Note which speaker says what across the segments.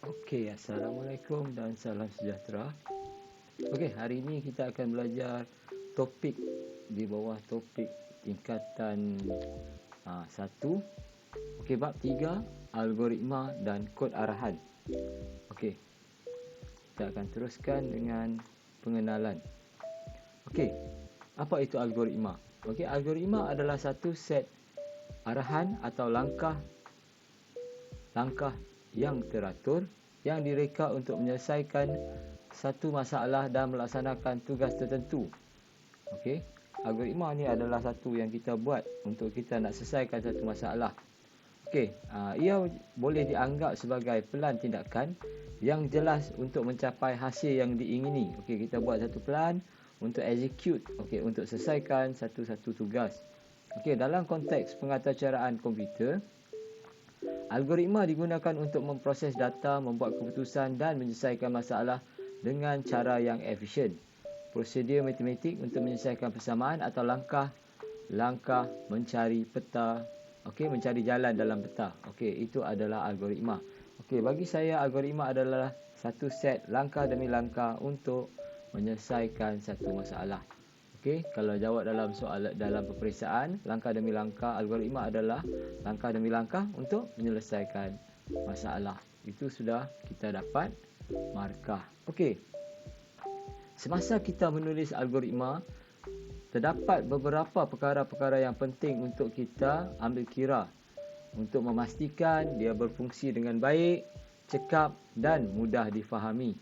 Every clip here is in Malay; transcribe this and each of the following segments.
Speaker 1: Okey, Assalamualaikum dan salam sejahtera. Okey, hari ini kita akan belajar topik di bawah topik tingkatan 1. Okey, bab 3, algoritma dan kod arahan. Okey, kita akan teruskan dengan pengenalan. Okey, apa itu algoritma? Okey, algoritma adalah satu set arahan atau langkah yang teratur yang direka untuk menyelesaikan satu masalah dan melaksanakan tugas tertentu. Okey, algoritma ni adalah satu yang kita buat untuk kita nak selesaikan satu masalah. Okey, ia boleh dianggap sebagai pelan tindakan yang jelas untuk mencapai hasil yang diingini. Okey, kita buat satu pelan untuk execute, okey, untuk selesaikan satu-satu tugas. Okey, dalam konteks pengaturcaraan komputer, algoritma digunakan untuk memproses data, membuat keputusan dan menyelesaikan masalah dengan cara yang efisien. Prosedur matematik untuk menyelesaikan persamaan atau langkah mencari peta, mencari jalan dalam peta. Itu adalah algoritma. Bagi saya algoritma adalah satu set langkah demi langkah untuk menyelesaikan satu masalah. Kalau jawab dalam peperiksaan, langkah demi langkah, algoritma adalah langkah demi langkah untuk menyelesaikan masalah. Itu sudah kita dapat markah. Semasa kita menulis algoritma, terdapat beberapa perkara-perkara yang penting untuk kita ambil kira untuk memastikan dia berfungsi dengan baik, cekap dan mudah difahami.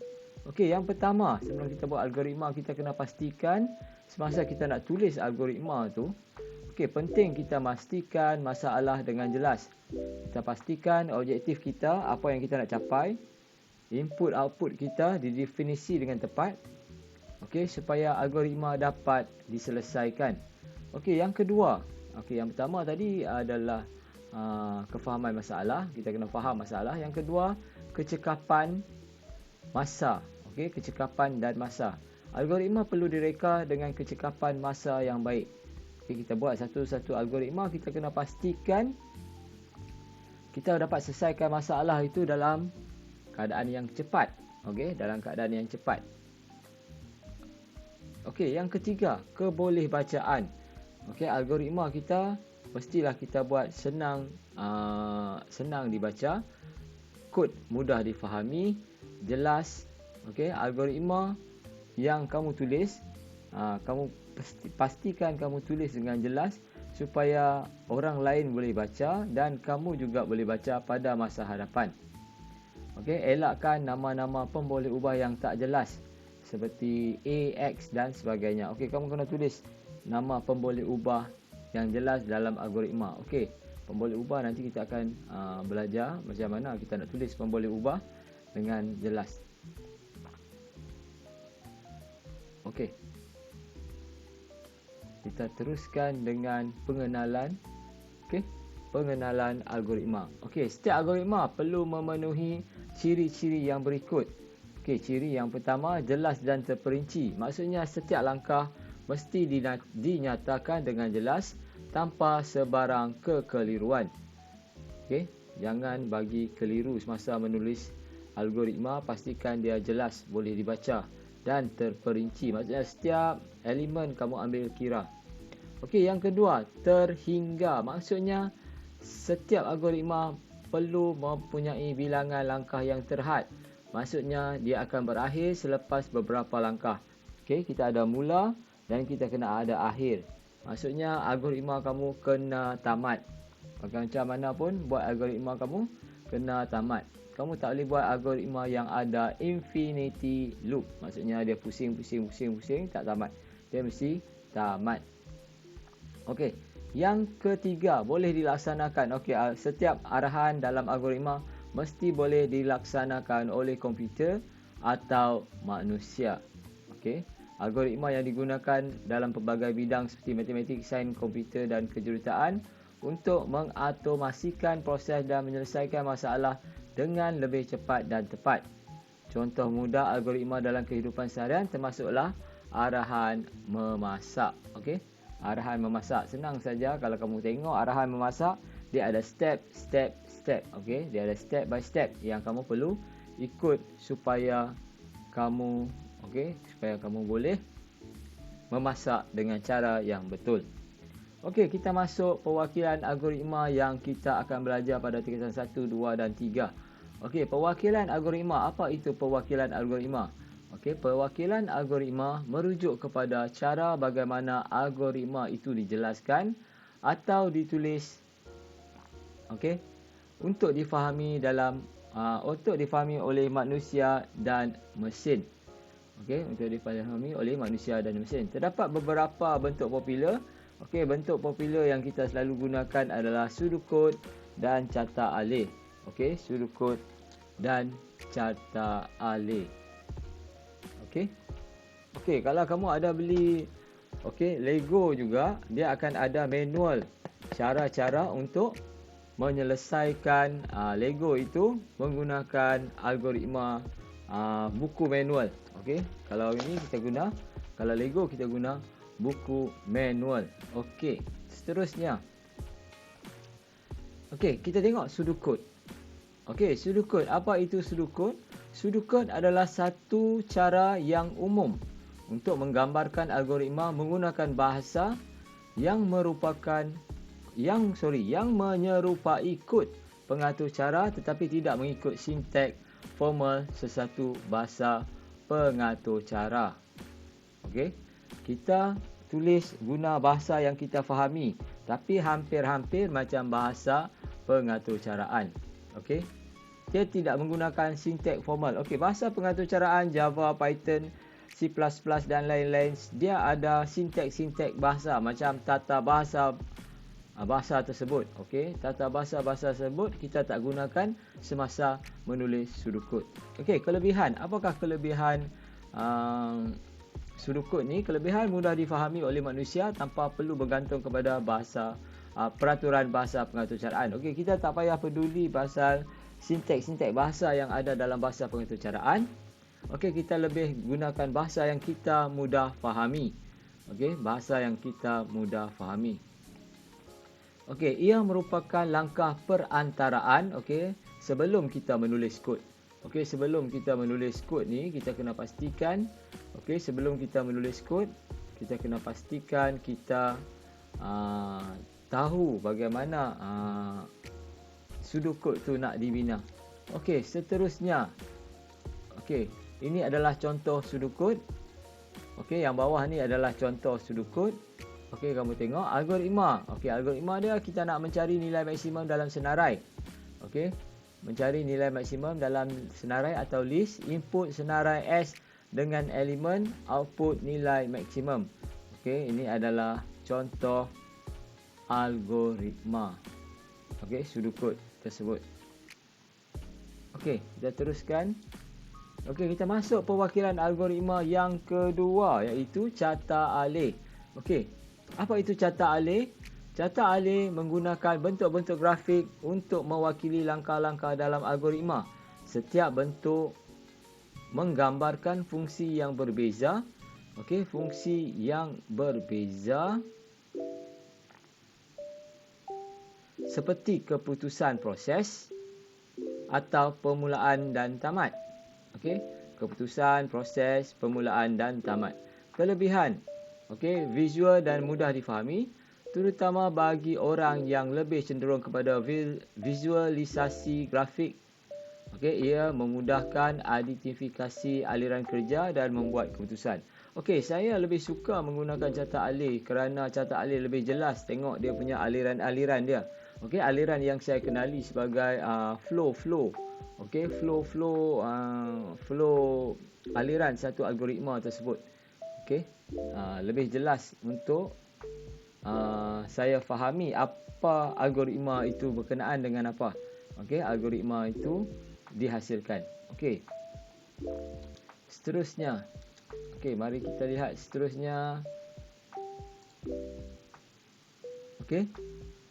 Speaker 1: Yang pertama, sebelum kita buat algoritma, kita kena pastikan semasa kita nak tulis algoritma tu, penting kita pastikan masalah dengan jelas. Kita pastikan objektif kita, apa yang kita nak capai, input output kita didefinisi dengan tepat, supaya algoritma dapat diselesaikan. Yang kedua, yang pertama tadi adalah kefahaman masalah, kita kena faham masalah. Yang kedua, kecekapan masa. Kecekapan dan masa. Algoritma perlu direka dengan kecekapan masa yang baik. Kita buat satu-satu algoritma, kita kena pastikan kita dapat selesaikan masalah itu dalam keadaan yang cepat. Dalam keadaan yang cepat. Yang ketiga, kebolehbacaan. Algoritma kita mestilah kita buat senang dibaca, kod mudah difahami, jelas. Algoritma yang kamu tulis, kamu pastikan kamu tulis dengan jelas supaya orang lain boleh baca dan kamu juga boleh baca pada masa hadapan. Elakkan nama-nama pemboleh ubah yang tak jelas seperti A, X dan sebagainya. Kamu kena tulis nama pemboleh ubah yang jelas dalam algoritma. Pemboleh ubah nanti kita akan belajar macam mana kita nak tulis pemboleh ubah dengan jelas. Kita teruskan dengan pengenalan. Pengenalan algoritma. Setiap algoritma perlu memenuhi ciri-ciri yang berikut. Ciri yang pertama, jelas dan terperinci. Maksudnya setiap langkah mesti dinyatakan dengan jelas tanpa sebarang kekeliruan. Jangan bagi keliru semasa menulis algoritma. Pastikan dia jelas, boleh dibaca dan terperinci. Maksudnya setiap elemen kamu ambil kira. Yang kedua, terhingga. Maksudnya setiap algoritma perlu mempunyai bilangan langkah yang terhad. Maksudnya dia akan berakhir selepas beberapa langkah. Kita ada mula dan kita kena ada akhir. Maksudnya algoritma kamu kena tamat. Macam mana pun buat algoritma kamu kena tamat. Kamu tak boleh buat algoritma yang ada infinity loop. Maksudnya dia pusing tak tamat. Dia mesti tamat. Yang ketiga, boleh dilaksanakan. Setiap arahan dalam algoritma mesti boleh dilaksanakan oleh komputer atau manusia. Algoritma yang digunakan dalam pelbagai bidang seperti matematik, sains komputer dan kejuruteraan untuk mengautomasikan proses dan menyelesaikan masalah dengan lebih cepat dan tepat. Contoh mudah algoritma dalam kehidupan seharian termasuklah arahan memasak. Arahan memasak senang saja. Kalau kamu tengok arahan memasak, dia ada step. Dia ada step by step yang kamu perlu ikut supaya kamu supaya kamu boleh memasak dengan cara yang betul. Okey, kita masuk perwakilan algoritma yang kita akan belajar pada tingkatan 1, 2 dan 3. Okey, perwakilan algoritma. Apa itu perwakilan algoritma? Okey, perwakilan algoritma merujuk kepada cara bagaimana algoritma itu dijelaskan atau ditulis untuk difahami oleh manusia dan mesin. Untuk difahami oleh manusia dan mesin. Terdapat beberapa bentuk popular. Bentuk popular yang kita selalu gunakan adalah pseudocode dan carta alih. Pseudocode dan carta alih. Kalau kamu ada beli Lego juga, dia akan ada manual cara-cara untuk menyelesaikan Lego itu menggunakan algoritma buku manual. Kalau ini kalau Lego kita guna buku manual. Seterusnya. Kita tengok pseudocode. Pseudocode. Apa itu pseudocode? Pseudocode adalah satu cara yang umum untuk menggambarkan algoritma menggunakan bahasa yang menyerupai kod pengatur cara tetapi tidak mengikut sinteks formal sesuatu bahasa pengatur cara. Kita tulis guna bahasa yang kita fahami, tapi hampir-hampir macam bahasa pengatur caraan. Dia tidak menggunakan sinteks formal. Bahasa pengatur caraan Java, Python, C++ dan lain-lain, dia ada sinteks-sinteks bahasa macam tata bahasa tersebut. Tata bahasa tersebut kita tak gunakan semasa menulis pseudocode. Kelebihan. Apakah kelebihan pseudocode ni? Kelebihan mudah difahami oleh manusia tanpa perlu bergantung kepada peraturan bahasa pengatur caraan. Kita tak payah peduli pasal sinteks-sinteks bahasa yang ada dalam bahasa pengatur caraan. Kita lebih gunakan bahasa yang kita mudah fahami. Bahasa yang kita mudah fahami. Ia merupakan langkah perantaraan sebelum kita menulis kod. Sebelum kita menulis kod ni, kita kena pastikan sebelum kita menulis kod, kita kena pastikan kita tahu bagaimana pseudocode tu nak dibina. Seterusnya. Ini adalah contoh pseudocode. Yang bawah ni adalah contoh pseudocode. Kamu tengok algoritma. Algoritma dia kita nak mencari nilai maksimum dalam senarai. Mencari nilai maksimum dalam senarai atau list, input senarai S dengan elemen, output nilai maksimum. Ini adalah contoh algoritma. Pseudocode tersebut. Kita teruskan. Kita masuk perwakilan algoritma yang kedua, iaitu carta alih. Apa itu carta alih? Carta alih menggunakan bentuk-bentuk grafik untuk mewakili langkah-langkah dalam algoritma. Setiap bentuk menggambarkan fungsi yang berbeza. Fungsi yang berbeza seperti keputusan proses atau permulaan dan tamat. Keputusan, proses, permulaan dan tamat. Kelebihan. Visual dan mudah difahami, terutama bagi orang yang lebih cenderung kepada visualisasi grafik. Ia memudahkan identifikasi aliran kerja dan membuat keputusan. Saya lebih suka menggunakan carta alih kerana carta alih lebih jelas tengok dia punya aliran-aliran dia. Aliran yang saya kenali sebagai flow. Flow aliran satu algoritma tersebut. Lebih jelas untuk saya fahami apa algoritma itu berkenaan dengan apa. Algoritma itu dihasilkan. Seterusnya. Mari kita lihat seterusnya.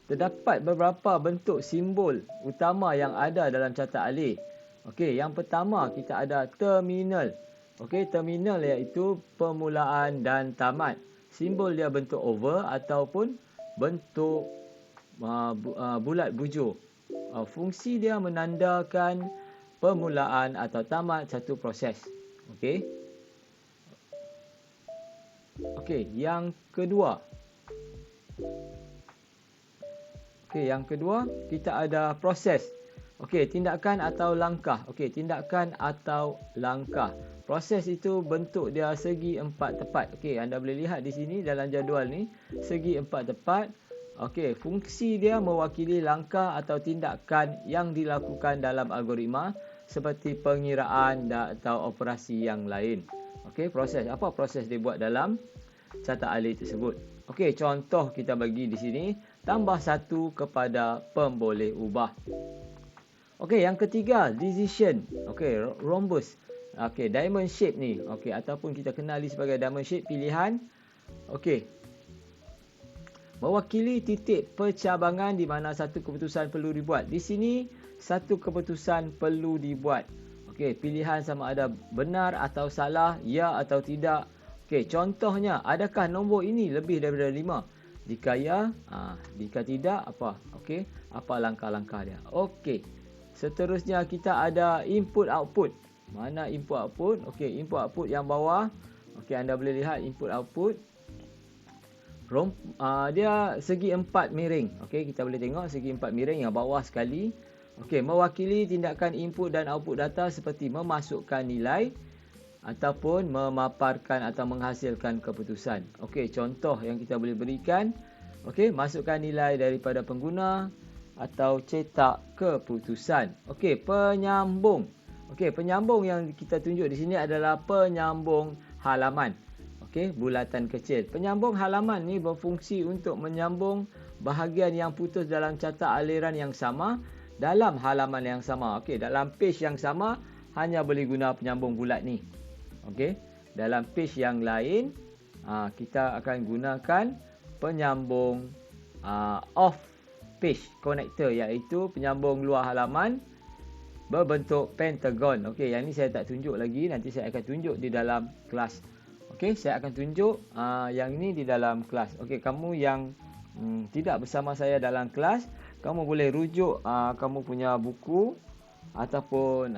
Speaker 1: Terdapat beberapa bentuk simbol utama yang ada dalam carta alih. Yang pertama kita ada terminal. Terminal iaitu permulaan dan tamat. Simbol dia bentuk oval ataupun bentuk bulat bujur. Fungsi dia menandakan permulaan atau tamat satu proses. Okey. Okey, yang kedua. Okey, yang kedua kita ada proses. Okey, tindakan atau langkah. Okey, tindakan atau langkah. Proses itu bentuk dia segi empat tepat. Okey, anda boleh lihat di sini dalam jadual ni, segi empat tepat. Okey, fungsi dia mewakili langkah atau tindakan yang dilakukan dalam algoritma seperti pengiraan atau operasi yang lain. Okey, proses. Apa proses dia buat dalam catat alih tersebut? Okey, contoh kita bagi di sini, tambah satu kepada pemboleh ubah. Okey, yang ketiga, decision. Okey, rhombus. Okey, diamond shape ni. Okey, ataupun kita kenali sebagai diamond shape, pilihan. Okey. Mewakili titik percabangan di mana satu keputusan perlu dibuat. Di sini, satu keputusan perlu dibuat. Okey, pilihan sama ada benar atau salah, ya atau tidak. Okey, contohnya, adakah nombor ini lebih daripada 5? Jika ya, jika tidak, apa? Okey, apa langkah-langkah dia? Okey, seterusnya kita ada input-output. Mana input-output? Okey, input-output yang bawah. Okey, anda boleh lihat input-output. Dia segi empat miring. Okey, kita boleh tengok segi empat miring yang bawah sekali. Okey, mewakili tindakan input dan output data seperti memasukkan nilai ataupun memaparkan atau menghasilkan keputusan. Okey, contoh yang kita boleh berikan. Okey, masukkan nilai daripada pengguna atau cetak keputusan. Okey, penyambung. Okey, penyambung yang kita tunjuk di sini adalah penyambung halaman. Okey, bulatan kecil. Penyambung halaman ni berfungsi untuk menyambung bahagian yang putus dalam catat aliran yang sama dalam halaman yang sama. Okey, dalam page yang sama hanya boleh guna penyambung bulat ni. Okey, dalam page yang lain kita akan gunakan penyambung off page connector, iaitu penyambung luar halaman berbentuk pentagon. Okey, yang ni saya tak tunjuk lagi, nanti saya akan tunjuk di dalam kelas. Okey, saya akan tunjuk yang ini di dalam kelas. Okey, kamu yang tidak bersama saya dalam kelas, kamu boleh rujuk kamu punya buku ataupun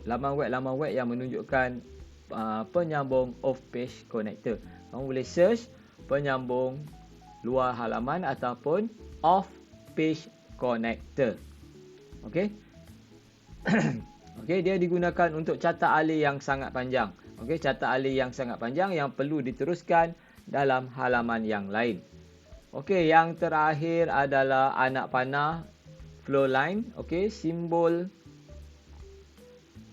Speaker 1: laman web yang menunjukkan penyambung off page connector. Kamu boleh search penyambung luar halaman ataupun off page connector. Okey. Okey, dia digunakan untuk catat alih yang sangat panjang. Okey, catat alih yang sangat panjang yang perlu diteruskan dalam halaman yang lain. Okey, yang terakhir adalah anak panah, flow line. Okey, simbol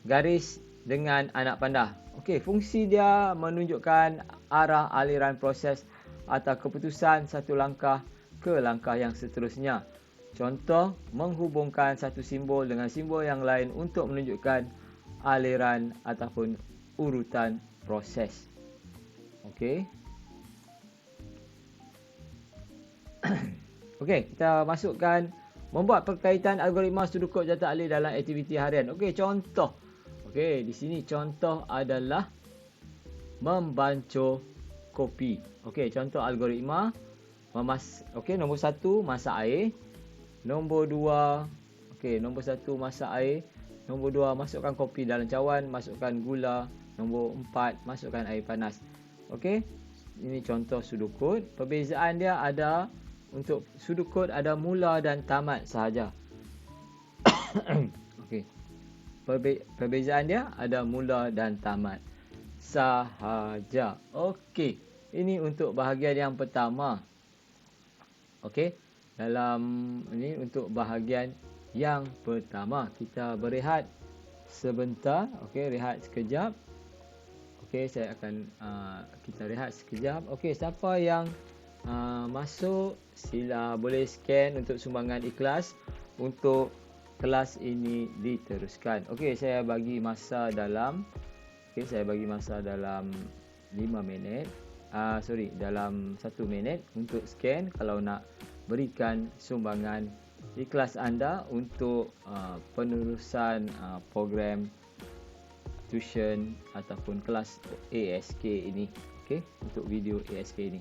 Speaker 1: garis dengan anak panah. Okey, fungsi dia menunjukkan arah aliran proses atau keputusan satu langkah ke langkah yang seterusnya. Contoh, menghubungkan satu simbol dengan simbol yang lain untuk menunjukkan aliran ataupun urutan proses. Okey. Okey, kita masukkan membuat perkaitan algoritma sudut kod catat alih dalam aktiviti harian. Okey, contoh. Okey, di sini contoh adalah membancuh kopi. Okey, contoh algoritma. Okey, nombor 1, masak air. Nombor 2, okey, nombor 1 masak air. Nombor 2, masukkan kopi dalam cawan, masukkan gula. Nombor 4, masukkan air panas. Okey, ini contoh sudut kod. Perbezaan dia ada, untuk sudut kod ada mula dan tamat sahaja. Okey. Perbezaan dia ada mula dan tamat sahaja. Okey, ini untuk bahagian yang pertama. Okey. Dalam ini untuk bahagian yang pertama, kita berehat sebentar. Okey, rehat sekejap. Okey, saya akan kita rehat sekejap. Okey, siapa yang masuk sila boleh scan untuk sumbangan ikhlas untuk kelas ini diteruskan. Okey, saya bagi masa dalam 5 minit. Dalam 1 minit untuk scan kalau nak berikan sumbangan di kelas anda untuk penerusan program tuition ataupun kelas ASK ini. Okey, untuk video ASK ini.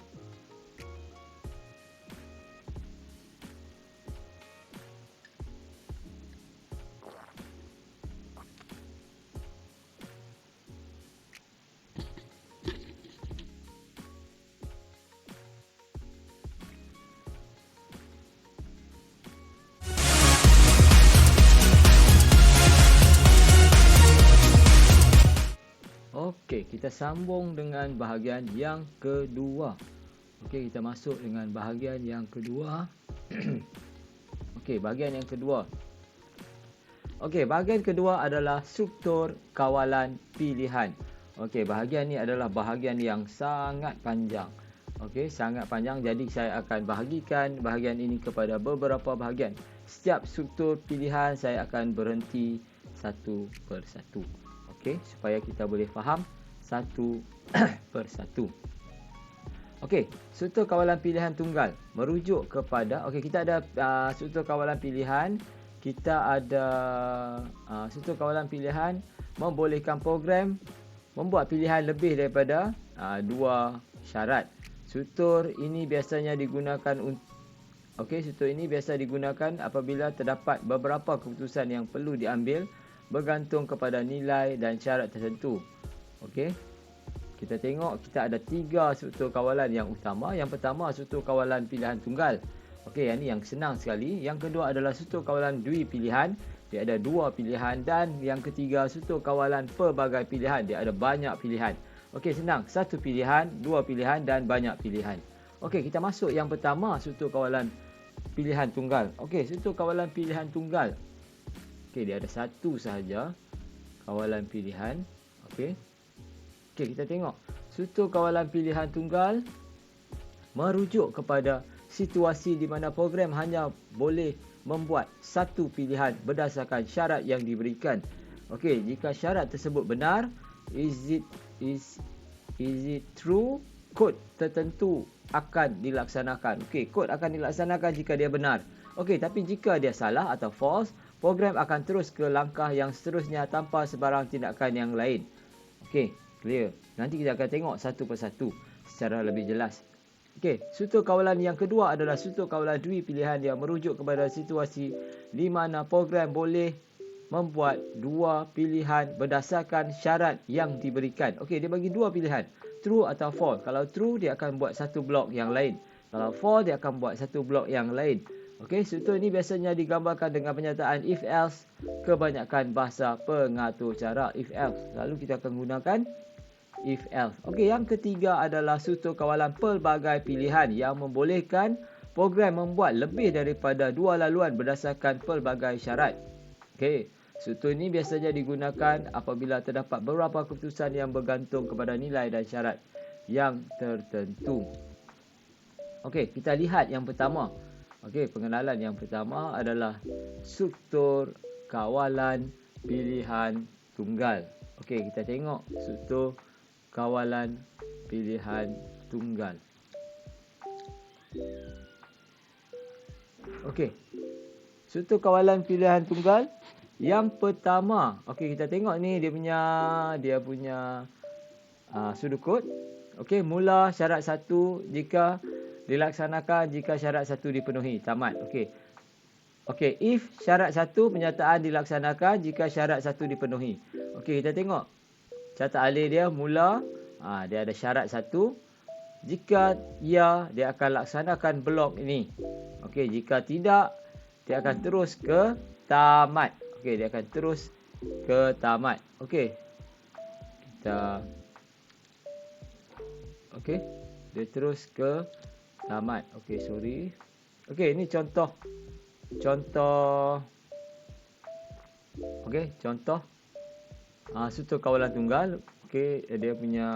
Speaker 1: kita sambung dengan bahagian yang kedua. Okey, kita masuk dengan bahagian yang kedua. Okey, bahagian yang kedua. Okey, bahagian kedua adalah struktur kawalan pilihan. Okey, bahagian ni adalah bahagian yang sangat panjang. Okey, sangat panjang. Jadi saya akan bahagikan bahagian ini kepada beberapa bahagian. Setiap struktur pilihan saya akan berhenti satu persatu. Okey, supaya kita boleh faham satu persatu. Okey, struktur kawalan pilihan tunggal merujuk kepada, okey, kita ada struktur kawalan pilihan. Kita ada struktur kawalan pilihan membolehkan program membuat pilihan lebih daripada dua syarat. Struktur ini biasanya digunakan struktur ini biasa digunakan apabila terdapat beberapa keputusan yang perlu diambil bergantung kepada nilai dan syarat tertentu. Okey. Kita tengok kita ada 3 struktur kawalan yang utama. Yang pertama struktur kawalan pilihan tunggal. Okey, yang ni yang senang sekali. Yang kedua adalah struktur kawalan dui pilihan. Dia ada 2 pilihan. Dan yang ketiga struktur kawalan pelbagai pilihan. Dia ada banyak pilihan. Okey, senang. 1 pilihan, 2 pilihan dan banyak pilihan. Okey, kita masuk yang pertama struktur kawalan pilihan tunggal. Okey, struktur kawalan pilihan tunggal. Okey, dia ada satu sahaja kawalan pilihan. Okey. Okey, kita tengok. Struktur kawalan pilihan tunggal merujuk kepada situasi di mana program hanya boleh membuat satu pilihan berdasarkan syarat yang diberikan. Okey, jika syarat tersebut benar, is it true, kod tertentu akan dilaksanakan. Okey, kod akan dilaksanakan jika dia benar. Okey, tapi jika dia salah atau false, program akan terus ke langkah yang seterusnya tanpa sebarang tindakan yang lain. Okey, clear. Nanti kita akan tengok satu persatu secara lebih jelas. Okey, struktur kawalan yang kedua adalah struktur kawalan dui pilihan yang merujuk kepada situasi di mana program boleh membuat dua pilihan berdasarkan syarat yang diberikan. Okey, dia bagi dua pilihan, true atau false. Kalau true, dia akan buat satu blok yang lain. Kalau false, dia akan buat satu blok yang lain. Okey, struktur ini biasanya digambarkan dengan pernyataan if else. Kebanyakan bahasa pengatur cara if else. Lalu kita akan gunakan if else. Okey, yang ketiga adalah struktur kawalan pelbagai pilihan yang membolehkan program membuat lebih daripada dua laluan berdasarkan pelbagai syarat. Okey, struktur ini biasanya digunakan apabila terdapat beberapa keputusan yang bergantung kepada nilai dan syarat yang tertentu. Okey, kita lihat yang pertama. Okey, pengenalan yang pertama adalah struktur kawalan pilihan tunggal. Okey, kita tengok struktur kawalan pilihan tunggal. Okey, struktur kawalan pilihan tunggal yang pertama. Okey, kita tengok ni dia punya sudut kod. Okey, mula syarat 1 jika dilaksanakan jika syarat 1 dipenuhi, tamat. Okey. Okey, if syarat 1 penyataan dilaksanakan jika syarat 1 dipenuhi. Okey, kita tengok catat alih dia mula, dia ada syarat 1. Jika ya, dia akan laksanakan blok ini. Okey, jika tidak, dia akan terus ke tamat. Okey, dia akan terus ke tamat. Okey. Okey, dia terus ke tamat. Okey, sorry. Okey, ini contoh. Okey, contoh struktur kawalan tunggal. Okey, dia punya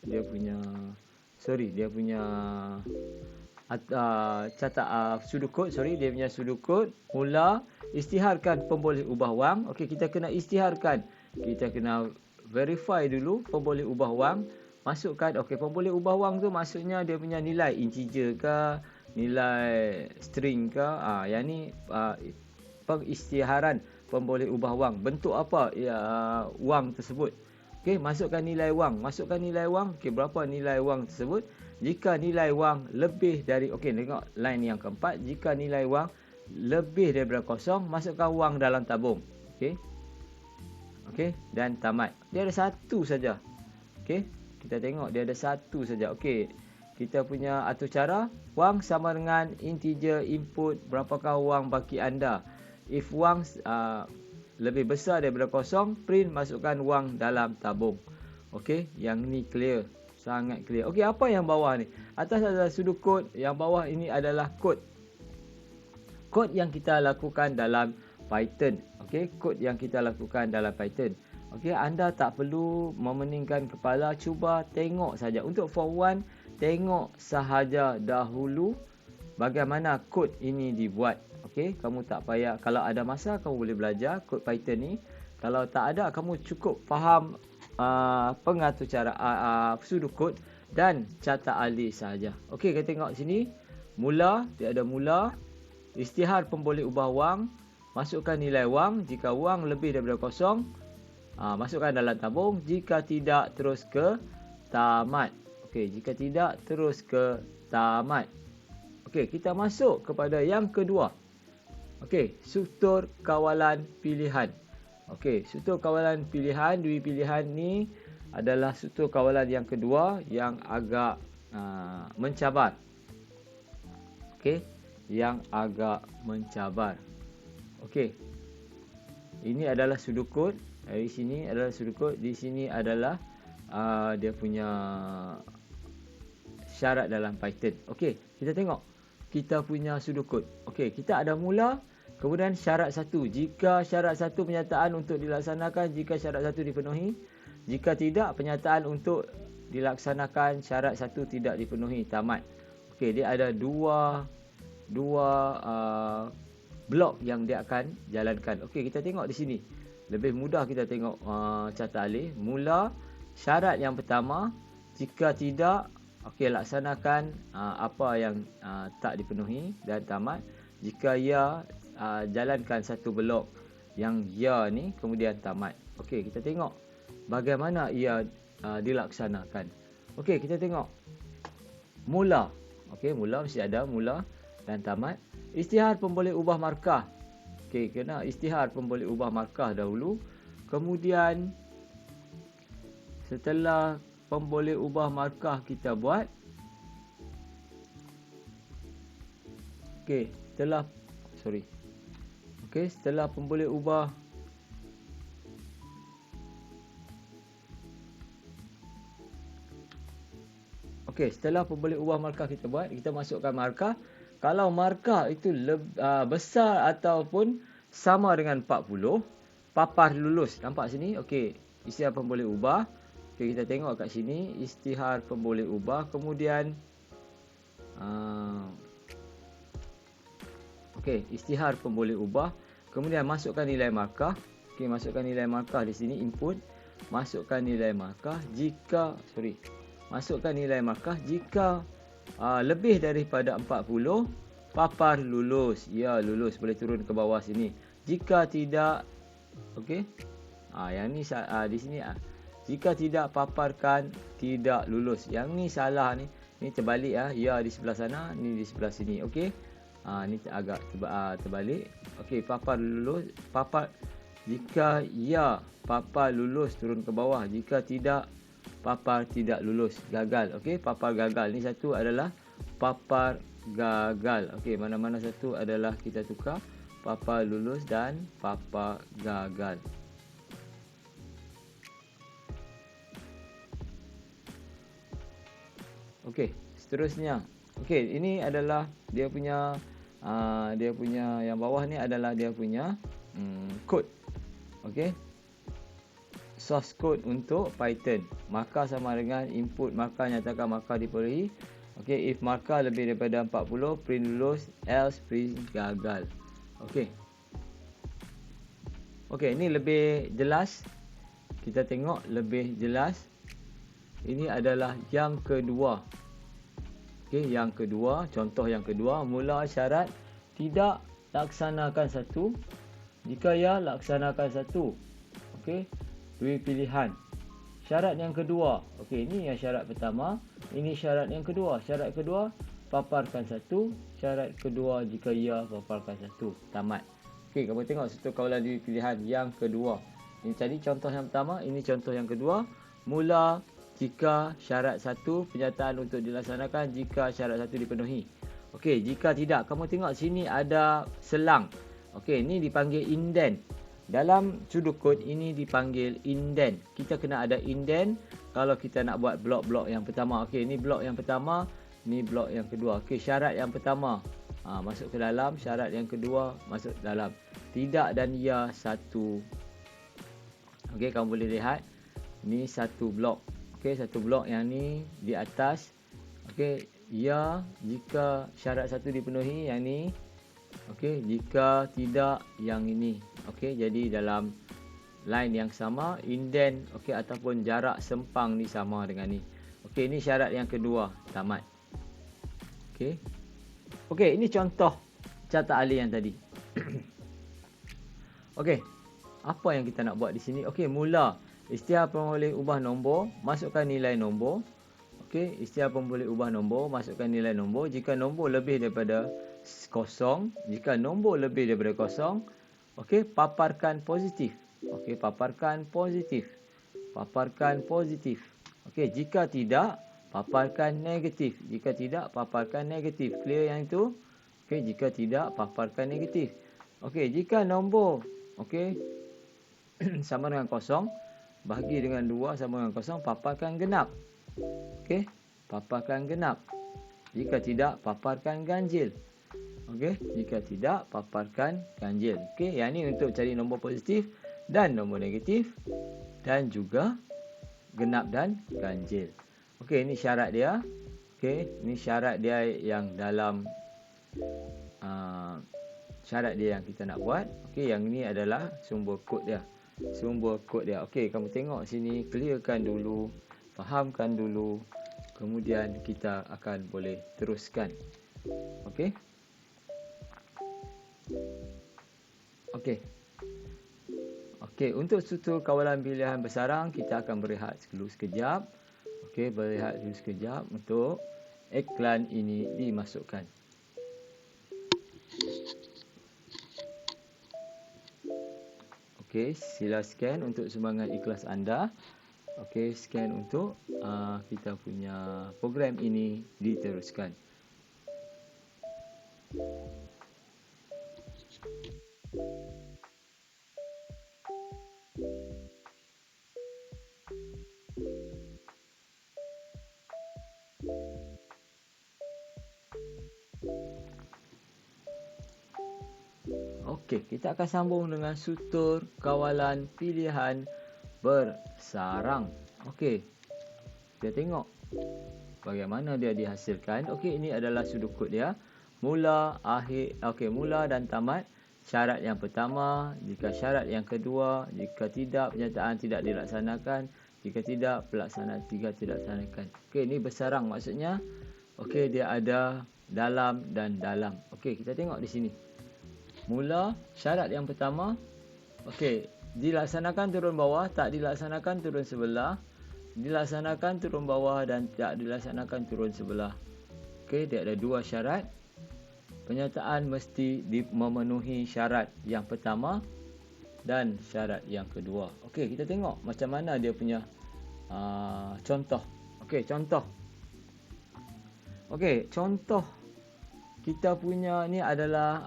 Speaker 1: sudut kod, dia punya sudut kod. Mula, isytiharkan pemboleh ubah wang. Okey, kita kena isytiharkan. Kita kena verify dulu pemboleh ubah wang. Masukkan, okey, pemboleh ubah wang tu maksudnya dia punya nilai integer ke, nilai string ke. Yang ni pengisytiharan pemboleh ubah wang. Bentuk apa wang tersebut. Okey, masukkan nilai wang. Okey, berapa nilai wang tersebut? Jika nilai wang lebih dari, okey, tengok line yang keempat. Jika nilai wang lebih daripada kosong, masukkan wang dalam tabung. Okey. Okey, dan tamat. Dia ada satu saja. Okey, kita tengok dia ada satu saja. Okey, kita punya atur cara, wang sama dengan integer input, berapakah wang baki anda. If wang lebih besar daripada kosong, print masukkan wang dalam tabung. Okey, yang ni clear. Sangat clear. Okey, apa yang bawah ni? Atas adalah sudut kod, yang bawah ini adalah kod. Kod yang kita lakukan dalam Python. Okey, kod yang kita lakukan dalam Python. Okey, anda tak perlu memeningkan kepala, cuba tengok saja. Untuk form 1, tengok sahaja dahulu bagaimana kod ini dibuat. Okey, kamu tak payah, kalau ada masa kamu boleh belajar kod Python ni. Kalau tak ada, kamu cukup faham pengatur cara sudut kod dan catat alih saja. Okey, kita tengok sini. Mula, dia ada mula. Isytihar pemboleh ubah wang. Masukkan nilai wang. Jika wang lebih daripada kosong, masukkan dalam tabung. Jika tidak, terus ke tamat. Okey, jika tidak, terus ke tamat. Okey, kita masuk kepada yang kedua. Okey, struktur kawalan pilihan. Okey, struktur kawalan pilihan, dua pilihan ni adalah struktur kawalan yang kedua yang agak mencabar. Okey, yang agak mencabar. Okey, ini adalah sudut kod. Di sini adalah sudut kod. Di sini adalah dia punya syarat dalam Python. Okey, kita tengok kita punya sudut kod. Okey, kita ada mula, kemudian syarat 1. Jika syarat 1 penyataan untuk dilaksanakan, jika syarat 1 dipenuhi. Jika tidak, penyataan untuk dilaksanakan syarat 1 tidak dipenuhi, tamat. Okey, dia ada dua blok yang dia akan jalankan. Okey, kita tengok di sini. Lebih mudah kita tengok catat alih. Mula, syarat yang pertama, jika tidak, okey, laksanakan apa yang tak dipenuhi dan tamat. Jika ya, jalankan satu blok yang ya ni, kemudian tamat. Okey, kita tengok bagaimana ia dilaksanakan. Okey, kita tengok mula. Okey, mula mesti ada mula dan tamat. Isytihar pemboleh ubah markah. Okey, kena isytihar pemboleh ubah markah dahulu. Kemudian setelah pemboleh ubah markah kita buat. Okey, setelah pemboleh ubah setelah pemboleh ubah markah kita buat, kita masukkan markah. Kalau markah itu besar ataupun sama dengan 40, papar lulus. Nampak sini? Okey, isytihar pemboleh ubah. Okey, kita tengok kat sini, isytihar pemboleh ubah. Kemudian isytihar pemboleh ubah. Kemudian masukkan nilai markah. Okey, masukkan nilai markah di sini, input. Masukkan nilai markah. Masukkan nilai markah. Jika lebih daripada 40, papar lulus. Ya, lulus. Boleh turun ke bawah sini. Jika tidak, okey. Yang ni di sini. Jika tidak, paparkan tidak lulus. Yang ni salah ni. Ni terbalik ya di sebelah sana, ni di sebelah sini. Okey. Ni agak terbalik. Okey, papar lulus. Jika ya, papar lulus, turun ke bawah. Jika tidak, papar tidak lulus, gagal. Okey, papar gagal. Ni satu adalah papar gagal. Okey, mana-mana satu adalah kita tukar. Papar lulus dan papar gagal. Okey, seterusnya. Okey, ini adalah dia punya yang bawah ni adalah dia punya kod. Okey. Source code untuk Python. Markah sama dengan input markah, nyatakan markah diperolehi. Okey, if markah lebih daripada 40, print lulus, else print gagal. Okey. Okey, ini lebih jelas. Kita tengok lebih jelas. Ini adalah yang kedua. Okey, yang kedua, contoh yang kedua, mula syarat tidak, laksanakan satu. Jika ya, laksanakan satu. Okey. Dua pilihan. Syarat yang kedua. Okey, ini yang syarat pertama. Ini syarat yang kedua. Syarat kedua, paparkan satu. Syarat kedua, jika ya, paparkan satu. Tamat. Okey, kamu tengok struktur kawalan dua pilihan yang kedua. Ini tadi contoh yang pertama. Ini contoh yang kedua. Mula jika syarat satu, penyataan untuk dilaksanakan jika syarat satu dipenuhi. Okey, jika tidak, kamu tengok sini ada selang. Okey, ini dipanggil indent. dalam sudut kod ini dipanggil indent. Kita kena ada indent kalau kita nak buat blok-blok yang pertama. Okey, ini blok yang pertama, ni blok yang kedua. Okey, syarat yang pertama masuk ke dalam, syarat yang kedua masuk ke dalam. Tidak dan ya satu. Okey, kamu boleh lihat ni satu blok. Okey, satu blok yang ni di atas. Okey, ya jika syarat satu dipenuhi, yang ni. Okey, jika tidak, yang ini. Okey, jadi dalam line yang sama, indent okey ataupun jarak sempang ni sama dengan ni. Okey, ini syarat yang kedua, tamat. Okey. Okey, ini contoh carta alih yang tadi. Okey. Apa yang kita nak buat di sini? Okey, mula isytihar pemboleh ubah nombor, masukkan nilai nombor. Okey, isytihar pemboleh ubah nombor, masukkan nilai nombor. Jika nombor lebih daripada kosong, jika nombor lebih daripada kosong, okey, paparkan positif. Okey, paparkan positif. Paparkan positif. Okey, jika tidak, paparkan negatif. Jika tidak, paparkan negatif. Clear yang itu? Okey, jika tidak, paparkan negatif. Okey, jika nombor okey sama dengan kosong, bahagi dengan 2 sama dengan kosong, paparkan genap. Okey, paparkan genap. Jika tidak, paparkan ganjil. Okey, jika tidak, paparkan ganjil. Okey, yang ni untuk cari nombor positif dan nombor negatif dan juga genap dan ganjil. Okey, ini syarat dia. Okey, ini syarat dia yang dalam syarat dia yang kita nak buat. Okey, yang ini adalah sumber kod dia. Sumber kod dia. Okey, kamu tengok sini, clearkan dulu, fahamkan dulu, kemudian kita akan boleh teruskan. Okey. Okey. Okey, untuk struktur kawalan pilihan bersarang, kita akan berehat dulu sekejap. Okey, berehat dulu sekejap untuk iklan ini dimasukkan. Okey, sila scan untuk sumbangan ikhlas anda. Okey, scan untuk kita punya program ini diteruskan. Okey, kita akan sambung dengan struktur kawalan pilihan bersarang. Okey, kita tengok bagaimana dia dihasilkan. Okey, ini adalah sudut kod dia. Mula, akhir, okey, mula dan tamat. Syarat yang pertama, jika syarat yang kedua, jika tidak, pernyataan tidak dilaksanakan. Jika tidak, pelaksanaan tiga tidak dilaksanakan. Okey, ini bersarang maksudnya. Okey, dia ada dalam dan dalam. Okey, kita tengok di sini. Mula, syarat yang pertama, okey, dilaksanakan turun bawah, tak dilaksanakan turun sebelah, dilaksanakan turun bawah dan tak dilaksanakan turun sebelah. Okey, dia ada dua syarat. Pernyataan mesti memenuhi syarat yang pertama dan syarat yang kedua. Okey, kita tengok macam mana dia punya contoh. Okey, contoh. Okey, contoh kita punya ni adalah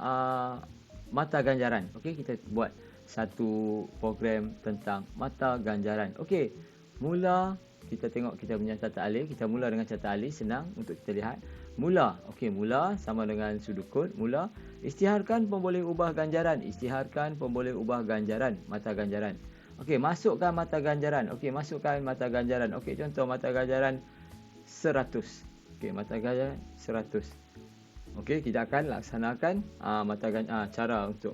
Speaker 1: mata ganjaran. Okey, kita buat satu program tentang mata ganjaran. Okey, mula kita tengok kita punya carta alih. Kita mula dengan carta alih, senang untuk kita lihat. Mula, okey, mula sama dengan sudut kod. Mula, isytiharkan pemboleh ubah ganjaran. Isytiharkan pemboleh ubah ganjaran, mata ganjaran. Okey, masukkan mata ganjaran. Okey, masukkan mata ganjaran. Okey, contoh mata ganjaran 100. Okey, mata ganjaran 100. Okey, kita akan laksanakan cara untuk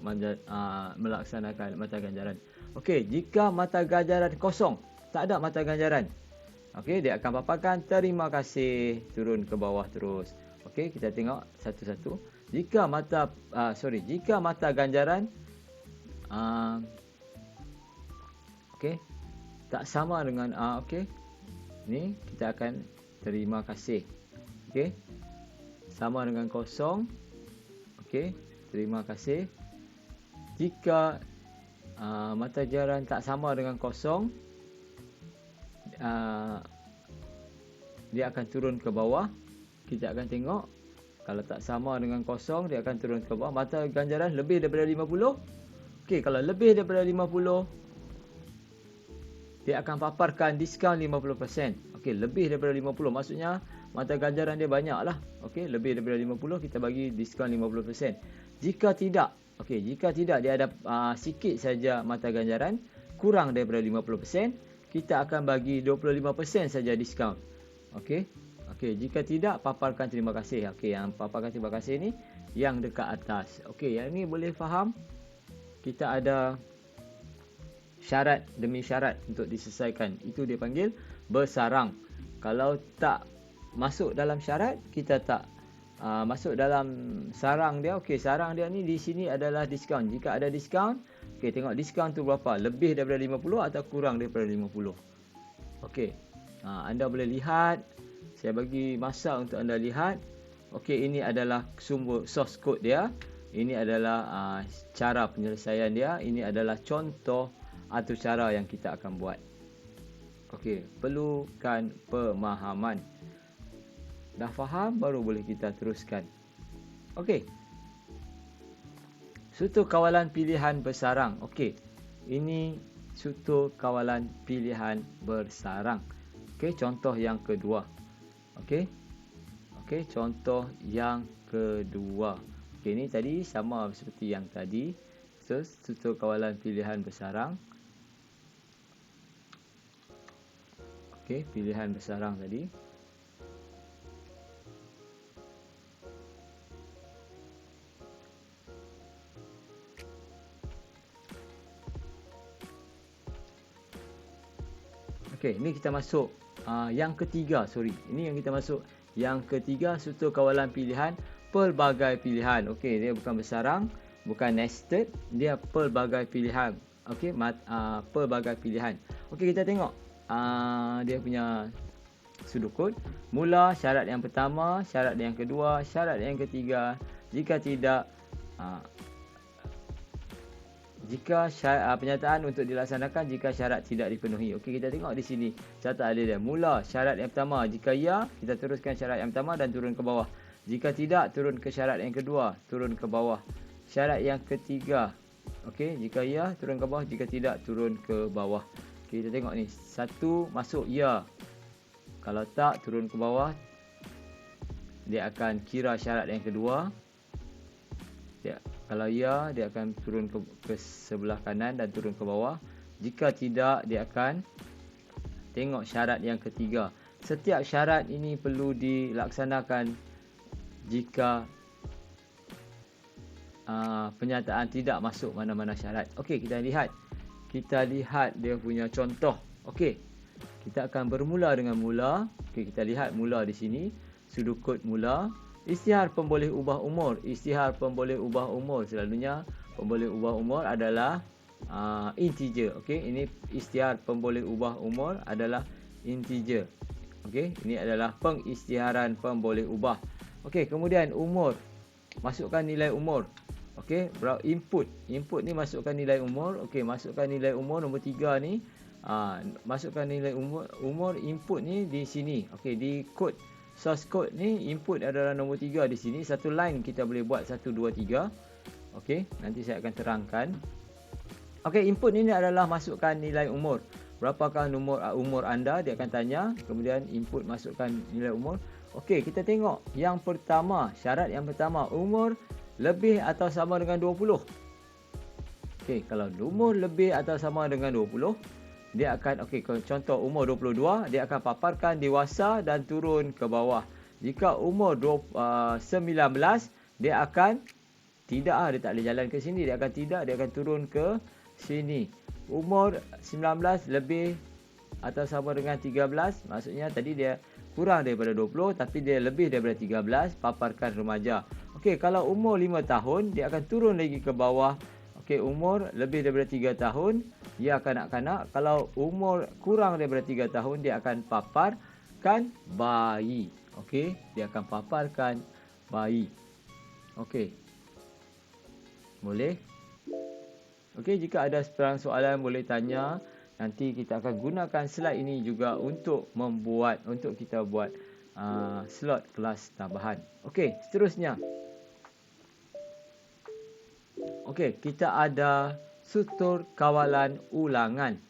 Speaker 1: melaksanakan mata ganjaran. Okey, jika mata ganjaran kosong, tak ada mata ganjaran. Okey, dia akan paparkan terima kasih, turun ke bawah terus. Okey, kita tengok satu-satu. Jika mata ganjaran okey, tak sama dengan okey. Ni kita akan terima kasih. Okey. Sama dengan kosong. Okey, terima kasih. Jika mata ganjaran tak sama dengan kosong, dia akan turun ke bawah. Kita akan tengok kalau tak sama dengan kosong, dia akan turun ke bawah. Mata ganjaran lebih daripada 50. Okey, kalau lebih daripada 50, dia akan paparkan diskaun 50%. Okey, lebih daripada 50 maksudnya mata ganjaran dia banyak lah. Okey, lebih daripada 50 kita bagi diskaun 50%. Jika tidak, okey, jika tidak dia ada sikit saja mata ganjaran, kurang daripada 50%, kita akan bagi 25% saja diskaun. Okey. Okey, jika tidak paparkan terima kasih. Okey, yang paparkan terima kasih ni yang dekat atas. Okey, yang ni boleh faham? Kita ada syarat demi syarat untuk diselesaikan. Itu dia panggil bersarang. Kalau tak masuk dalam syarat, kita tak masuk dalam sarang dia. Okey, sarang dia ni di sini adalah diskaun. Jika ada diskaun, okey, tengok diskaun tu berapa? Lebih daripada 50 atau kurang daripada 50. Okey. Anda boleh lihat. Saya bagi masa untuk anda lihat. Okey, ini adalah sumber source code dia. Ini adalah cara penyelesaian dia. Ini adalah contoh atau cara yang kita akan buat. Okey, perlukan pemahaman. Dah faham baru boleh kita teruskan. Okey. Struktur kawalan pilihan bersarang. Okey. Ini struktur kawalan pilihan bersarang. Okey, contoh yang kedua. Okey. Okey, contoh yang kedua. Okey, ini tadi sama seperti yang tadi. So, struktur kawalan pilihan bersarang. Okey, pilihan bersarang tadi. Okey, ni kita masuk yang ketiga, Ini yang kita masuk yang ketiga, struktur kawalan pilihan pelbagai pilihan. Okey, dia bukan bersarang, bukan nested, dia pelbagai pilihan. Okey, pelbagai pilihan. Okey, kita tengok dia punya sudut. Mula syarat yang pertama, syarat yang kedua, syarat yang ketiga. Jika tidak, jika penyataan untuk dilaksanakan jika syarat tidak dipenuhi. Okey, kita tengok di sini. Catat ada dia. Mula syarat yang pertama. Jika ya, kita teruskan syarat yang pertama dan turun ke bawah. Jika tidak, turun ke syarat yang kedua, turun ke bawah. Syarat yang ketiga. Okey, jika ya, turun ke bawah. Jika tidak, turun ke bawah. Okey, kita tengok ni. Satu masuk ya. Kalau tak, turun ke bawah. Dia akan kira syarat yang kedua. Kalau ya, dia akan turun ke sebelah kanan dan turun ke bawah. Jika tidak, dia akan tengok syarat yang ketiga. Setiap syarat ini perlu dilaksanakan jika penyataan tidak masuk mana-mana syarat. Okey, kita lihat. Kita lihat dia punya contoh. Okey, kita akan bermula dengan mula. Okey, kita lihat mula di sini. Sudut kod mula. Isytihar pemboleh ubah umur. Isytihar pemboleh ubah umur. Selalunya pemboleh ubah umur adalah integer. Okey, ini isytihar pemboleh ubah umur adalah integer. Okey, ini adalah pengisytiharan pemboleh ubah. Okey, kemudian umur. Masukkan nilai umur. Okey, input. Input ni masukkan nilai umur. Okey, masukkan nilai umur nombor 3 ni. Masukkan nilai umur input ni di sini. Okey, di kod source code ni input adalah nombor 3 di sini. Satu line kita boleh buat 1 2 3. Okey, nanti saya akan terangkan. Okey, input ini adalah masukkan nilai umur. Berapakah umur anda? Dia akan tanya. Kemudian input masukkan nilai umur. Okey, kita tengok yang pertama, syarat yang pertama, umur lebih atau sama dengan 20. Okey, kalau umur lebih atau sama dengan 20, dia akan, okey, contoh umur 22, dia akan paparkan dewasa dan turun ke bawah. Jika umur 19, dia akan tidak, dia tak boleh jalan ke sini, dia akan tidak, dia akan turun ke sini. Umur 19 lebih atau sama dengan 13, maksudnya tadi dia kurang daripada 20 tapi dia lebih daripada 13, paparkan remaja. Okey, kalau umur 5 tahun, dia akan turun lagi ke bawah. Okey, umur lebih daripada 3 tahun, dia kanak-kanak. Kalau umur kurang daripada 3 tahun, dia akan paparkan bayi. Okey, dia akan paparkan bayi. Okey. Boleh? Okey, jika ada soalan boleh tanya. Nanti kita akan gunakan slide ini juga untuk kita buat slot kelas tambahan. Okey, seterusnya. Okey, kita ada struktur kawalan ulangan.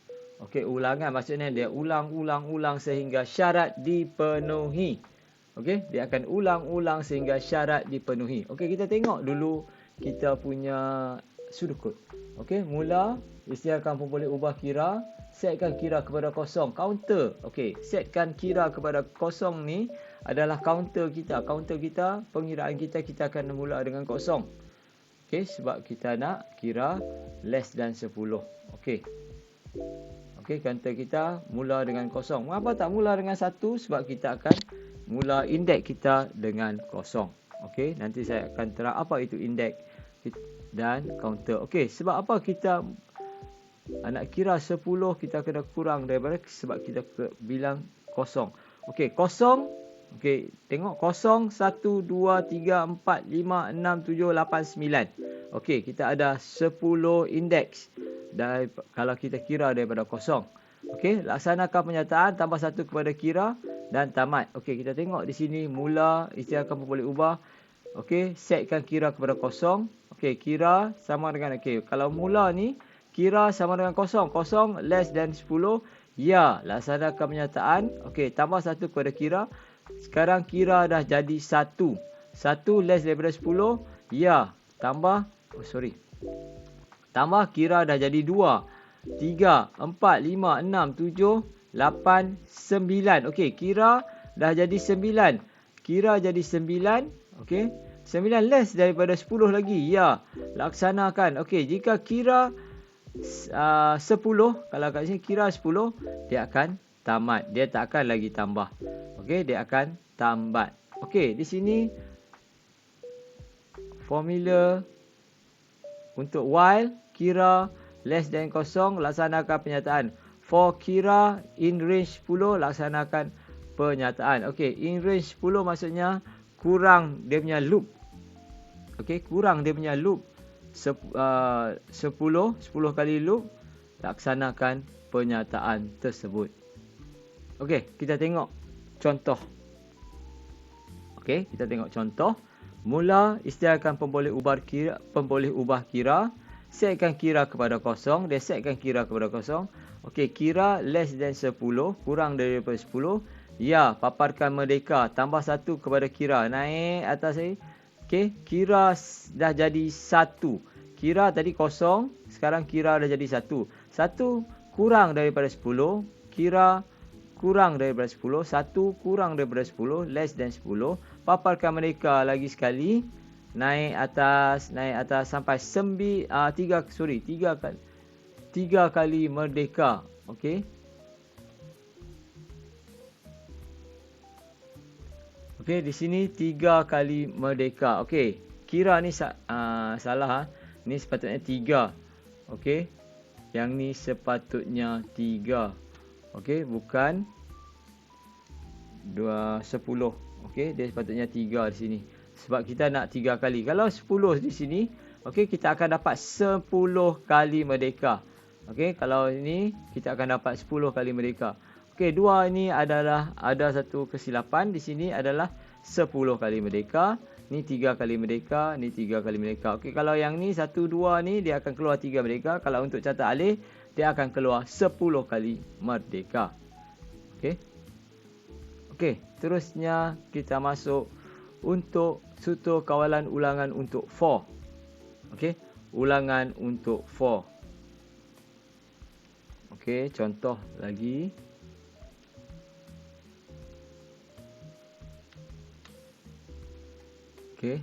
Speaker 1: Okey, ulangan maksudnya dia ulang sehingga syarat dipenuhi. Okey, dia akan ulang sehingga syarat dipenuhi. Okey, kita tengok dulu kita punya sudut. Okey, mula isytiharkan pemboleh ubah kira, setkan kira kepada kosong, counter. Okey, setkan kira kepada kosong ni adalah counter kita. Counter kita, pengiraan kita akan mula dengan kosong. Okey, sebab kita nak kira less than 10. Okey. Okey, counter kita mula dengan kosong. Mengapa tak mula dengan 1? Sebab kita akan mula indeks kita dengan kosong. Okey, nanti saya akan terang apa itu indeks dan counter. Okey, sebab apa kita nak kira 10 kita kena kurang daripada sebab kita bilang kosong. Okey, kosong. Okey, tengok kosong 1 2 3 4 5 6 7 8 9. Okey, kita ada 10 indeks. Dan kalau kita kira daripada kosong. Okey, laksanakan penyataan tambah 1 kepada kira dan tamat. Okey, kita tengok di sini mula isytiharkan pemboleh ubah. Okey, setkan kira kepada kosong. Okey, kira sama dengan kalau mula ni kira sama dengan kosong. Kosong less than 10. Ya, laksanakan penyataan. Okey, tambah 1 kepada kira. Sekarang kira dah jadi 1. 1 less daripada 10. Ya, tambah tambah kira dah jadi 2, 3, 4, 5, 6, 7, 8, 9. Okey, kira dah jadi 9. Kira jadi 9. Okey, 9 less daripada 10 lagi. Ya, laksanakan. Okey, jika kira 10, kalau kat sini kira 10, dia akan tamat. Dia tak akan lagi tambah. Okey, dia akan tambat. Okey, di sini formula untuk while kira less than kosong, laksanakan penyataan. For kira in range 10, laksanakan penyataan. Okey, in range 10 maksudnya kurang dia punya loop. Okey, kurang dia punya loop. 10 kali loop, laksanakan penyataan tersebut. Okey, kita tengok contoh. Okey, kita tengok contoh. Mula isytiharkan pemboleh ubah kira, setkan kira kepada kosong, dia setkan kira kepada kosong. Okey, kira less than 10, kurang daripada 10. Ya, paparkan merdeka, tambah 1 kepada kira, naik atas ni. Okey, kira dah jadi 1. Kira tadi kosong, sekarang kira dah jadi 1. 1 kurang daripada 10, kira kurang daripada 10, 1 kurang daripada 10, less than 10. Paparkan mereka lagi sekali, naik atas sampai 3 kali merdeka. Okey. Okey, di sini 3 kali merdeka. Okey, kira ni salah. Ni sepatutnya 3. Okey. Yang ni sepatutnya 3. Okey, bukan 10. Okey, dia sepatutnya 3 di sini. Sebab kita nak 3 kali. Kalau 10 di sini, okey, kita akan dapat 10 kali merdeka. Okey, kalau ini kita akan dapat 10 kali merdeka. Okey, 2 ini adalah ada satu kesilapan di sini adalah 10 kali merdeka. Ni 3 kali merdeka, ni 3 kali merdeka. Okey, kalau yang ni 1 2 ni dia akan keluar 3 merdeka. Kalau untuk catat alih, dia akan keluar 10 kali merdeka. Okey. Okey, terusnya kita masuk untuk struktur kawalan ulangan untuk for. Okey, ulangan untuk for. Okey, contoh lagi. Okey.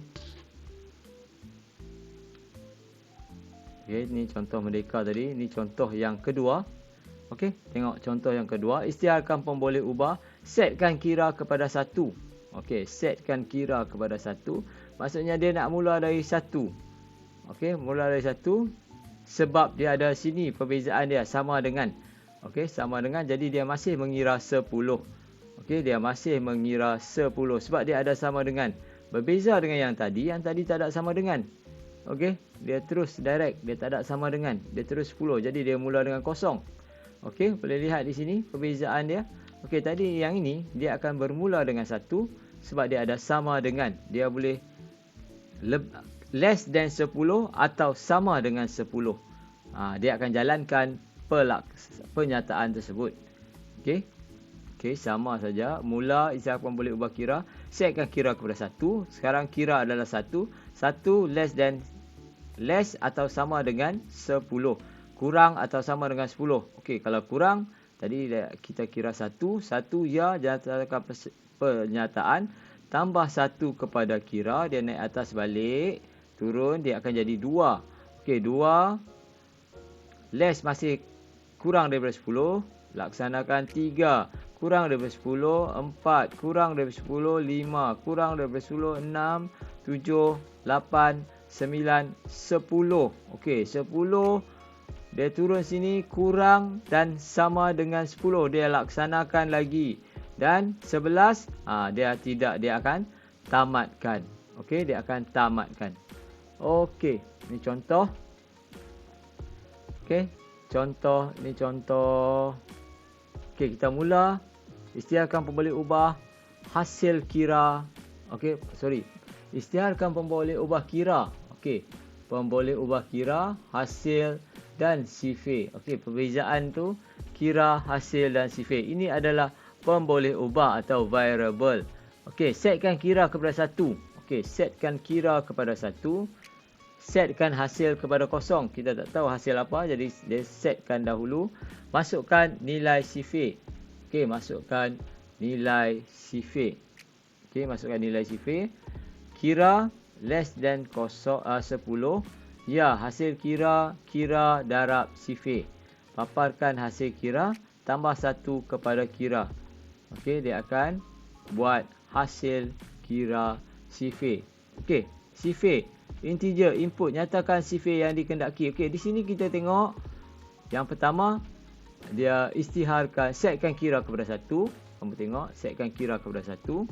Speaker 1: Okey, ni contoh merdeka tadi, ni contoh yang kedua. Okey, tengok contoh yang kedua. Isytiharkan pemboleh ubah, setkan kira kepada 1. Okey, setkan kira kepada 1. Maksudnya dia nak mula dari 1. Okey, mula dari 1 sebab dia ada sini perbezaan dia sama dengan. Okey, sama dengan, jadi dia masih mengira 10. Okey, dia masih mengira 10 sebab dia ada sama dengan. Berbeza dengan yang tadi tak ada sama dengan. Okey, dia terus direct, dia tak ada sama dengan. Dia terus 10, jadi dia mula dengan kosong. Okey, boleh lihat di sini perbezaan dia. Okey, tadi yang ini dia akan bermula dengan 1 sebab dia ada sama dengan. Dia boleh less than 10 atau sama dengan 10. dia akan jalankan pernyataan tersebut. Okey. Okey, sama saja. Mula istiharkan boleh ubah kira. Setkan kira kepada 1. Sekarang kira adalah 1. 1 less atau sama dengan 10. Kurang atau sama dengan 10. Okey, kalau kurang, tadi kita kira 1. 1 ya, jadikan pernyataan. Tambah 1 kepada kira. Dia naik atas balik. Turun, dia akan jadi 2. Okey, 2. Less masih kurang daripada 10. Laksanakan 3. Kurang daripada 10, 4, kurang daripada 10, 5, kurang daripada 10, 6, 7, 8, 9, 10. Okey, 10 dia turun sini kurang dan sama dengan 10. Dia laksanakan lagi. Dan 11, dia tidak, dia akan tamatkan. Okey, dia akan tamatkan. Okey, ni contoh. Okey, contoh, ni contoh. Okey, kita mula. Isytiharkan pemboleh ubah hasil kira. Okey, isytiharkan pemboleh ubah kira. Okey, pemboleh ubah kira, hasil dan sifir. Okey, perbezaan tu kira, hasil dan sifir. Ini adalah pemboleh ubah atau variable. Okey, setkan kira kepada 1. Okey, setkan kira kepada 1. Setkan hasil kepada 0. Kita tak tahu hasil apa, jadi dia setkan dahulu. Masukkan nilai sifir. Okey, masukkan nilai sifir. Okey, masukkan nilai sifir. Kira less than 10. Ya, hasil kira, kira darab sifir. Paparkan hasil kira, tambah 1 kepada kira. Okey, dia akan buat hasil kira sifir. Okey, sifir. Integer, input, nyatakan sifir yang dikendaki. Okey, di sini kita tengok. Yang pertama, dia isytiharkan, setkan kira kepada 1. Kamu tengok, setkan kira kepada 1.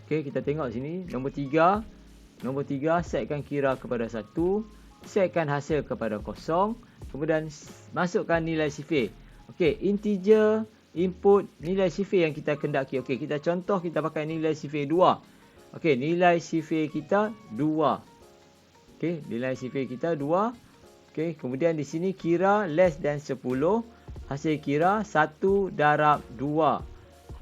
Speaker 1: Okey, kita tengok sini. Nombor 3. Nombor 3, setkan kira kepada 1. Setkan hasil kepada 0. Kemudian, masukkan nilai sifir. Okey, integer, input, nilai sifir yang kita kendaki. Okey, kita contoh, kita pakai nilai sifir 2. Okey, nilai sifir kita 2. Okey, nilai sifir kita 2. Okey, kemudian di sini kira less than 10. Hasil kira 1 darab 2.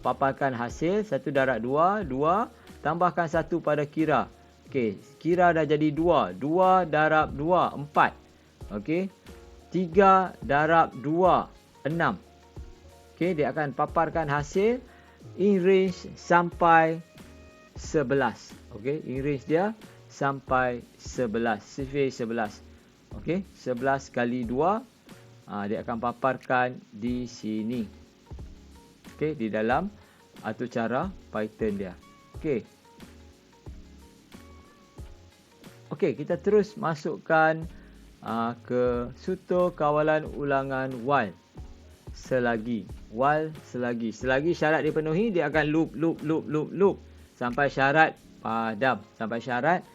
Speaker 1: Paparkan hasil 1 darab 2. 2. Tambahkan 1 pada kira. Okey, kira dah jadi 2. 2 darab 2, 4. Okey, 3 darab 2, 6. Okey, dia akan paparkan hasil in range sampai 11. Okey, in range dia sampai 11. Sifir 11. Okey, 11 kali 2. Dia akan paparkan di sini. Okey, di dalam atur cara Python dia. Okey. Okey, kita terus masukkan ke sutur kawalan ulangan while. Selagi syarat dipenuhi, dia akan loop sampai syarat padam, sampai syarat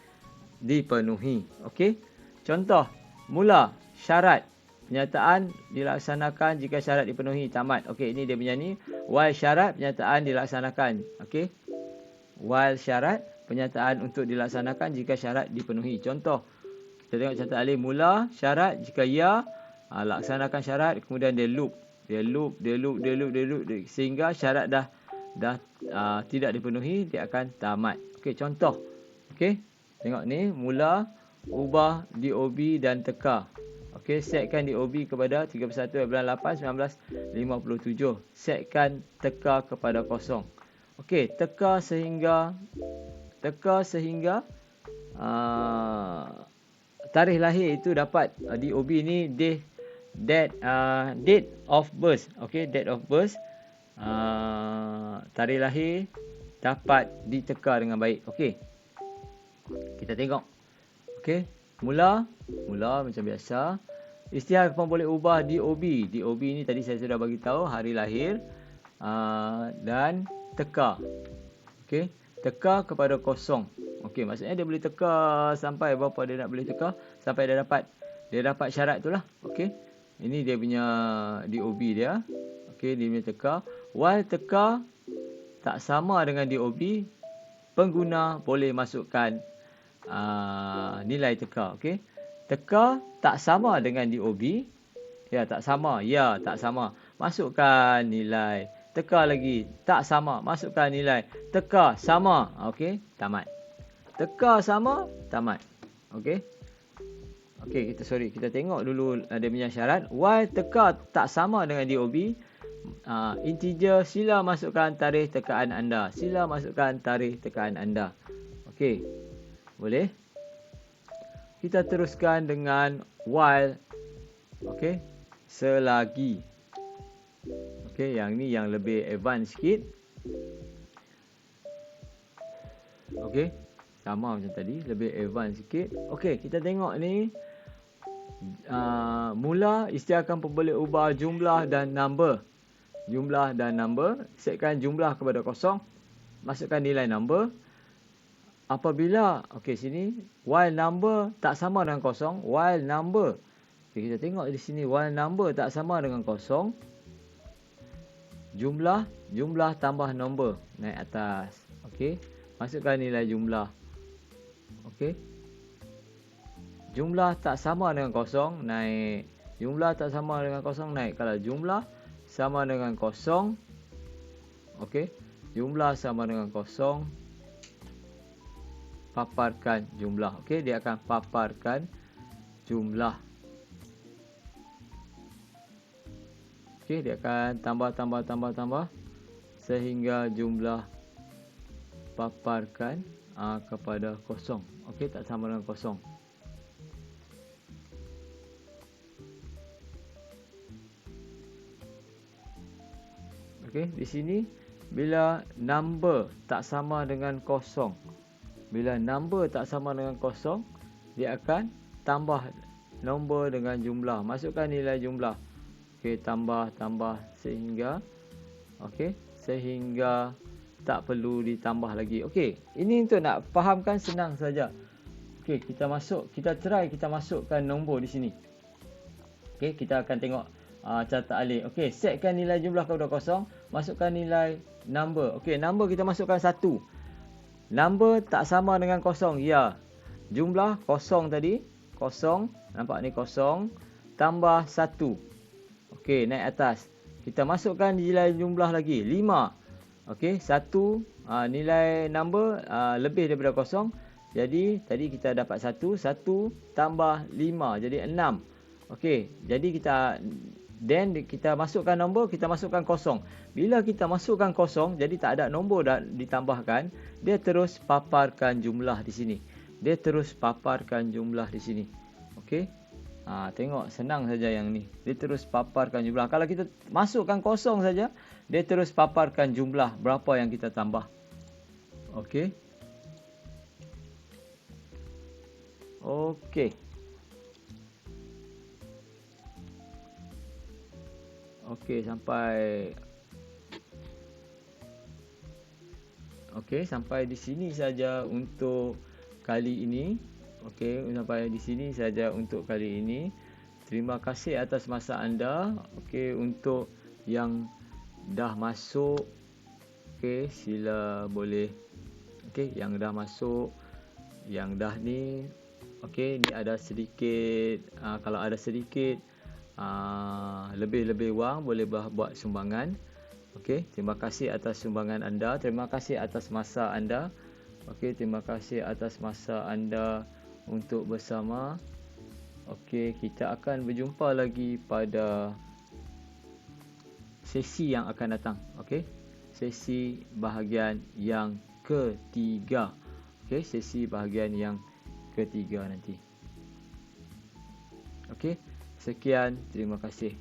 Speaker 1: dipenuhi. Okey. Contoh, mula syarat. Penyataan dilaksanakan jika syarat dipenuhi, tamat. Okey, ini dia punya ni. While syarat, penyataan dilaksanakan. Okey. While syarat, penyataan untuk dilaksanakan jika syarat dipenuhi. Contoh, kita tengok contoh alif. Mula syarat, jika ya, laksanakan syarat, kemudian dia loop. Dia loop sehingga syarat dah tidak dipenuhi, dia akan tamat. Okey, contoh. Okey, tengok ni. Mula, ubah DOB dan teka. Okey, setkan DOB kepada 31/8/1957. Setkan teka kepada 0. Okey, teka sehingga tarikh lahir itu dapat. DOB ni date of birth. Okey, date of birth. Tarikh lahir dapat diteka dengan baik. Okey, kita tengok. Okey, mula macam biasa. Isytiharkan boleh ubah DOB. DOB ni tadi saya sudah bagi tahu hari lahir. Dan teka. Okey, teka kepada 0. Okey, maksudnya dia boleh teka sampai berapa dia nak boleh teka, sampai dia dapat syarat tu lah. Okey, ini dia punya DOB dia. Okey, dia punya teka. While teka tak sama dengan DOB, pengguna boleh masukkan nilai teka. Okey, teka tak sama dengan DOB, Ya, tak sama. Ya, tak sama. Masukkan nilai. Teka lagi. Tak sama. Masukkan nilai. Teka sama. Okey, tamat. Teka sama, tamat. Okey. Okey, kita tengok dulu dia punya syarat. Y teka tak sama dengan DOB. Integer, sila masukkan tarikh tekaan anda. Sila masukkan tarikh tekaan anda. Okey. Boleh? Kita teruskan dengan while. Okey. Selagi. Okey, yang ni yang lebih advance sikit. Okey. Sama macam tadi, lebih advance sikit. Okey, kita tengok ni. Mula isytiharkan pembeli ubah jumlah dan number. Jumlah dan number. Setkan jumlah kepada kosong. Masukkan nilai number. Apabila, okey sini, while number tak sama dengan kosong. While number. Okay, kita tengok di sini while number tak sama dengan kosong. Jumlah tambah nombor naik atas. Okey. Masukkan nilai jumlah. Okey. Jumlah tak sama dengan kosong, naik. Jumlah tak sama dengan kosong, naik. Kalau jumlah sama dengan kosong, okey. Jumlah sama dengan kosong, paparkan jumlah. Okey, dia akan paparkan jumlah. Okey, dia akan tambah sehingga jumlah paparkan kepada kosong. Okey, tak sama dengan kosong. Okey, di sini bila number tak sama dengan kosong. Bila number tak sama dengan kosong, dia akan tambah nombor dengan jumlah. Masukkan nilai jumlah. Okey, tambah sehingga sehingga tak perlu ditambah lagi. Okey, ini untuk nak fahamkan senang saja. Okey, kita masukkan nombor di sini. Okey, kita akan tengok catat alih. Okey, setkan nilai jumlah kepada kosong, masukkan nilai number. Okey, number kita masukkan 1. Number tak sama dengan kosong. Ya. Jumlah kosong tadi, kosong, nampak ni kosong tambah 1. Okey, naik atas. Kita masukkan nilai jumlah lagi, 5. Okey, 1 nilai number lebih daripada kosong. Jadi tadi kita dapat 1 tambah 5 jadi 6. Okey, jadi kita masukkan nombor, kita masukkan kosong. Bila kita masukkan kosong, jadi tak ada nombor dah ditambahkan, dia terus paparkan jumlah di sini. Dia terus paparkan jumlah di sini. Okey. Tengok senang saja yang ni. Dia terus paparkan jumlah. Kalau kita masukkan kosong saja, dia terus paparkan jumlah berapa yang kita tambah. Okey. Okey. Okey, sampai di sini saja untuk kali ini. Okey, sampai di sini saja untuk kali ini. Terima kasih atas masa anda. Okey, untuk yang dah masuk, okey, sila boleh. Okey, yang dah masuk, yang dah ni, okey, ni ada sedikit. Kalau ada sedikit lebih wang, boleh buat sumbangan. Okey, terima kasih atas sumbangan anda. Terima kasih atas masa anda. Okey, terima kasih atas masa anda untuk bersama. Okey, kita akan berjumpa lagi pada sesi yang akan datang. Okey, sesi bahagian yang ketiga. Okey, sesi bahagian yang ketiga nanti. Okey, sekian, terima kasih.